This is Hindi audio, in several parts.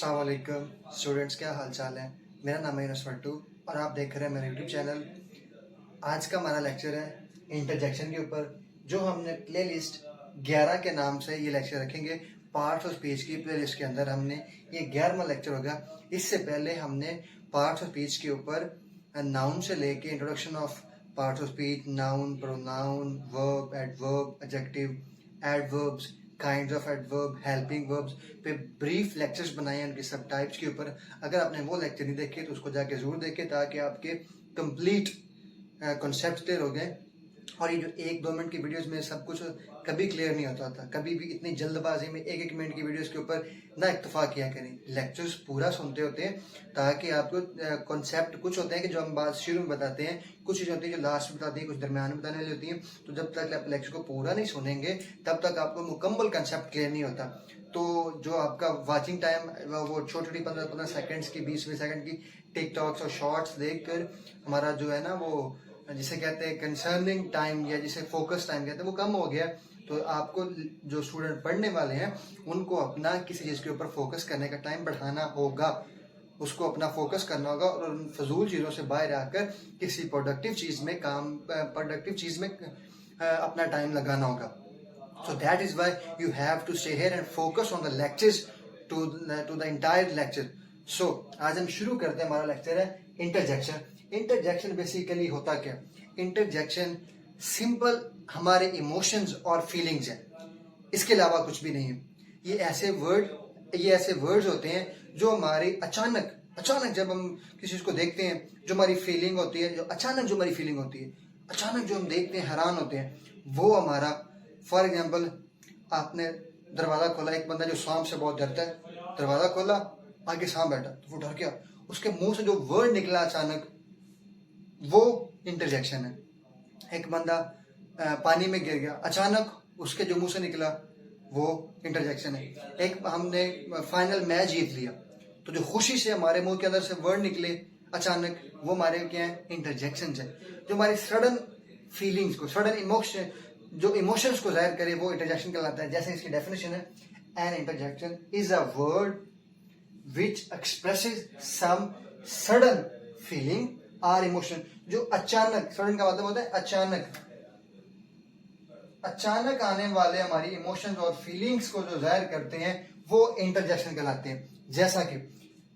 अस्सलाम वालेकुम स्टूडेंट्स, क्या हाल चाल है। मेरा नाम है नसवट्टू और आप देख रहे हैं मेरा यूट्यूब चैनल। आज का हमारा लेक्चर है इंटरजेक्शन के ऊपर, जो हमने प्लेलिस्ट 11 के नाम से ये लेक्चर रखेंगे। पार्ट्स ऑफ स्पीच की प्लेलिस्ट के अंदर हमने ये 11वां लेक्चर होगा। इससे पहले हमने पार्ट्स ऑफ स्पीच के ऊपर नाउन से लेके introduction of parts of speech, noun, pronoun, verb, adverb, adjective, adverbs, kinds of adverb, helping verbs पे ब्रीफ लेक्चर्स बनाए हैं उनके सब टाइप्स के ऊपर। अगर आपने वो लेक्चर नहीं देखे तो उसको जाके जरूर देखें, ताकि आपके कंप्लीट कॉन्सेप्ट क्लियर हो गए। और ये जो 1-2 मिनट की वीडियोस में सब कुछ कभी क्लियर नहीं होता था, कभी भी इतनी जल्दबाजी में 1-1 मिनट की वीडियोस के ऊपर ना इत्तेफाक किया करें। लेक्चर्स पूरा सुनते होते हैं ताकि आपको कॉन्सेप्ट कुछ होते हैं कि जो हम बात शुरू में बताते हैं, कुछ चीज़ें होती हैं जो लास्ट में बताते हैं, कुछ दरम्यान में बताने वाली होती हैं। तो जब तक आप लेक्चर को पूरा नहीं सुनेंगे तब तक आपको मुकम्मल कंसेप्ट क्लियर नहीं होता। तो जो आपका वॉचिंग टाइम वो छोटी 15-15 सेकंड्स की, 20-20 सेकंड की टिकटॉक्स और शॉर्ट्स देखकर हमारा जो है ना, वो जिसे कहते हैं कंसर्निंग टाइम या जिसे फोकस टाइम कहते हैं, वो कम हो गया। तो आपको जो स्टूडेंट पढ़ने वाले हैं उनको अपना किसी चीज़ के ऊपर फोकस करने का टाइम बढ़ाना होगा, उसको अपना फोकस करना होगा और उन फजूल चीज़ों से बाहर आकर किसी प्रोडक्टिव चीज़ में अपना टाइम लगाना होगा। So that is why you have to stay here and focus on the lectures to the entire lecture. So आज हम शुरू करते हैं। हमारा लेक्चर है इंटरजेक्शन। इंटरजेक्शन बेसिकली होता क्या? इंटरजेक्शन सिंपल हमारे इमोशंस और फीलिंग्स हैं, इसके अलावा कुछ भी नहीं है। ये ऐसे वर्ड्स होते हैं जो हमारे अचानक जब हम किसी चीज को देखते हैं, जो हमारी फीलिंग होती है, अचानक जो हम देखते हैं हैरान होते हैं, वो हमारा। फॉर एग्जाम्पल, आपने दरवाजा खोला, एक बंदा जो सांप से बहुत डरता है, दरवाजा खोला, आगे सांप बैठा तो वो डर गया, उसके मुंह से जो वर्ड निकला अचानक, वो इंटरजेक्शन है। एक बंदा पानी में गिर गया, अचानक उसके जो मुंह से निकला, वो इंटरजेक्शन है। एक हमने फाइनल मैच जीत लिया, तो जो खुशी से हमारे मुंह के अंदर से वर्ड निकले अचानक, वो हमारे क्या है? इंटरजेक्शन है। जो हमारी सडन फीलिंग्स को, सडन इमोशन, जो इमोशंस को जाहिर करे, वो इंटरजेक्शन कहलाता है। जैसे इसकी डेफिनेशन है, an interjection is a word which expresses some sudden feeling और इमोशन। जो अचानक, सडन का मतलब होता है अचानक आने वाले हमारी इमोशंस और फीलिंग्स को जो जाहिर करते हैं, वो इंटरजेक्शन कहलाते हैं। जैसा कि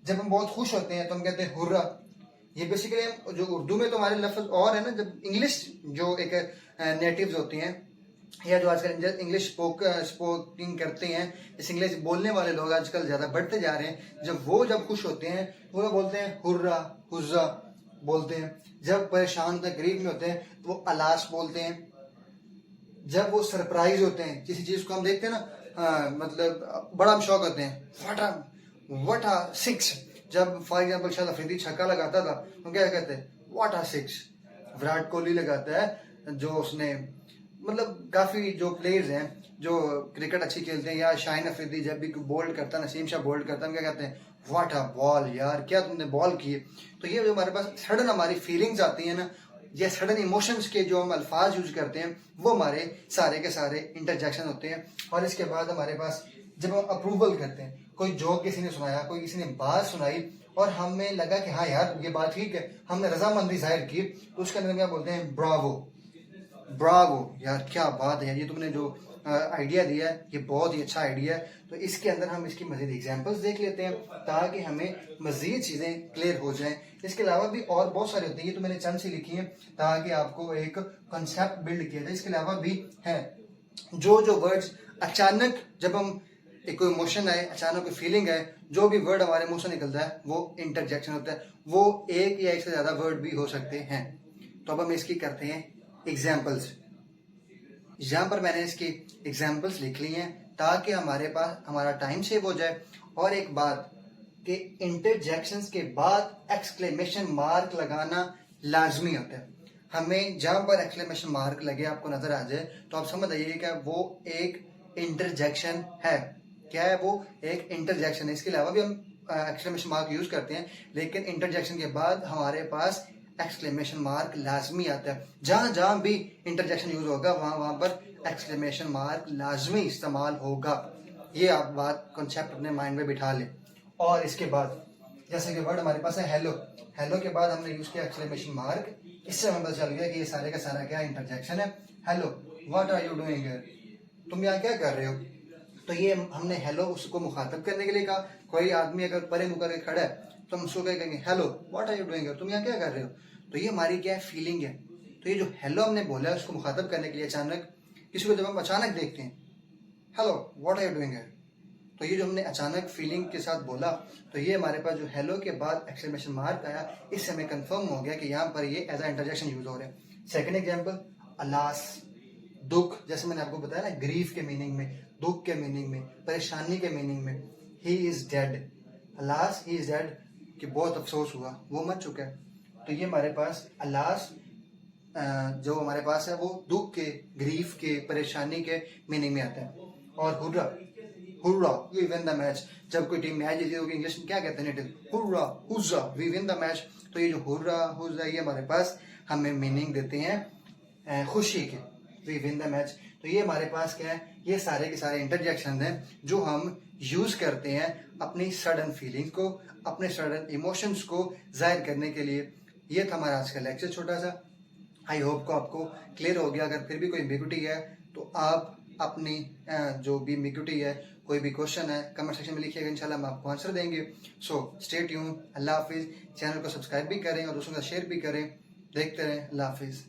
जब हम बहुत खुश होते हैं तो हम कहते हैं हुर्रा। ये बेसिकली जो उर्दू में तो हमारे लफ्ज और है ना, जब इंग्लिश जो एक नेटिव्स होते हैं या जो आजकल इंग्लिश स्पोकिंग करते हैं, इस इंग्लिश बोलने वाले लोग आजकल ज्यादा बढ़ते जा रहे हैं। जब खुश होते हैं वो बोलते हैं हुर्रा, हुर्रा बोलते हैं। जब परेशान तकलीफ में होते हैं तो वो अलास बोलते हैं। जब वो सरप्राइज होते हैं किसी चीज को हम देखते हैं ना, मतलब बड़ा हम शौक होते हैं, व्हाट आ सिक्स। जब फॉर एग्जाम्पल शायद अफरीदी छक्का लगाता था तो क्या कहते हैं? What a six. Virat Kohli लगाता है, जो उसने मतलब काफी जो प्लेयर्स हैं जो क्रिकेट अच्छी खेलते हैं, या शाहीन अफरीदी जब भी बोल्ड करता है, नसीम शाह बोल्ड करता है, हम क्या कहते हैं? व्हाट आ बॉल यार, क्या तुमने बॉल की। तो ये जो हमारे पास सडन हमारी फीलिंग्स आती है ना, ये सडन इमोशंस के जो हम अल्फाज यूज करते हैं, वो हमारे सारे के सारे इंटरजेक्शन होते हैं। और इसके बाद हमारे पास जब हम अप्रूवल करते हैं, कोई जोक किसी ने सुनाया, कोई किसी ने बात सुनाई और हमें लगा कि हाँ यार ये बात ठीक है, हमने रजामंदी जाहिर की, तो उसके अंदर क्या बोलते हैं? ब्रावो यार, क्या बात है यार, ये तुमने जो आइडिया दिया है ये बहुत ही अच्छा आइडिया है। तो इसके अंदर हम इसकी मजीद एग्जांपल्स देख लेते हैं ताकि हमें मजीद चीजें क्लियर हो जाएं। इसके अलावा भी और बहुत सारे होते हैं, ये तो मैंने चंद सी लिखी है ताकि आपको एक कॉन्सेप्ट बिल्ड किया जाए। इसके अलावा भी है जो वर्ड्स अचानक, जब हम एक कोई इमोशन आए, अचानक कोई फीलिंग आए, जो भी वर्ड हमारे मुंह से निकलता है वो इंटरजेक्शन होता है। वो एक या एक से ज्यादा वर्ड भी हो सकते हैं। तो अब हम इसकी करते हैं एग्जाम्पल्स। यहाँ पर मैंने इसकी एग्जाम्पल्स लिख ली हैं ताकि हमारे पास हमारा टाइम सेव हो जाए। और एक बात कि इंटरजेक्शंस के बाद एक्सक्लेमेशन मार्क लगाना लाजमी होता है। हमें जहां पर एक्सक्लेमेशन मार्क लगे आपको नजर आ जाए तो आप समझ आइए कि वो एक इंटरजेक्शन है। क्या है? वो एक इंटरजेक्शन है। इसके अलावा भी हम एक्सक्लेमेशन मार्क यूज करते हैं, लेकिन इंटरजेक्शन के बाद हमारे पास एक्सक्लेमेशन मार्क लाजमी आता है। जहां जहां भी इंटरजेक्शन यूज होगा वहां पर एक्सक्लेमेशन मार्क लाजमी इस्तेमाल होगा। ये आप बात कॉन्सेप्ट अपने माइंड में बिठा लें। और इसके बाद जैसे कि वर्ड हमारे पास है हेलो, हेलो के बाद हमने यूज किया एक्सक्लेमेशन मार्क, इससे हमें पता चल गया कि ये सारे का सारा क्या इंटरजेक्शन है। Hello what are you doing here, तुम यहाँ क्या कर रहे हो। तो ये हमने हेलो उसको मुखातब करने के लिए कहा। कोई आदमी अगर परे मुकर के खड़ा है तो हम उसको क्या कहेंगे, hello what are you doing here, तुम यहाँ क्या कर रहे हो। तो ये हमारी क्या है, फीलिंग है। तो ये जो हेलो हमने बोला है उसको मुखातब करने के लिए अचानक किसी को जब हम अचानक देखते हैं, hello what are you doing here, तो ये जो हमने अचानक फीलिंग के साथ बोला, तो ये हमारे पास जो हेलो के बाद एक्सक्लेमेशन मार्क आया, इससे हमें कंफर्म हो गया कि यहाँ पर ये एज अ इंटरजेक्शन यूज हो रहा है। सेकंड एग्जांपल, अलास, दुख, जैसे मैंने आपको बताया ना, ग्रीफ के मीनिंग में, दुख के मीनिंग में, परेशानी के मीनिंग में। He is dead, alas he is dead, कि बहुत अफसोस हुआ, वो मर चुका है। तो ये हमारे पास अलास जो हमारे पास है वो दुख के, ग्रीफ के, परेशानी के मीनिंग में आता है। और hurrah, hurrah we win the match, जब कोई टीम मैच जीती होगी इंग्लिश में क्या कहते हैं, hurrah hurrah we win the match. तो ये जो हुर्रा हुर्रा ये हमारे पास हमें मीनिंग देते हैं खुशी के, वी विन द मैच। तो ये हमारे पास क्या है, ये सारे के सारे इंटरजेक्शन हैं जो हम यूज करते हैं अपनी सडन फीलिंग को, अपने सडन इमोशंस को जाहिर करने के लिए। ये था हमारा आज का लेक्चर छोटा सा। आई होप को आपको क्लियर हो गया। अगर फिर भी कोई एम्बिग्युइटी है तो आप अपनी जो भी एम्बिग्युइटी है, कोई भी क्वेश्चन है, कमेंट सेक्शन में लिखिएगा, इंशाल्लाह हम आपको आंसर देंगे। सो स्टे ट्यून, अल्लाह हाफिज। चैनल को सब्सक्राइब भी करें और दूसरों का शेयर भी करें। देखते रहें, अल्लाह हाफिज।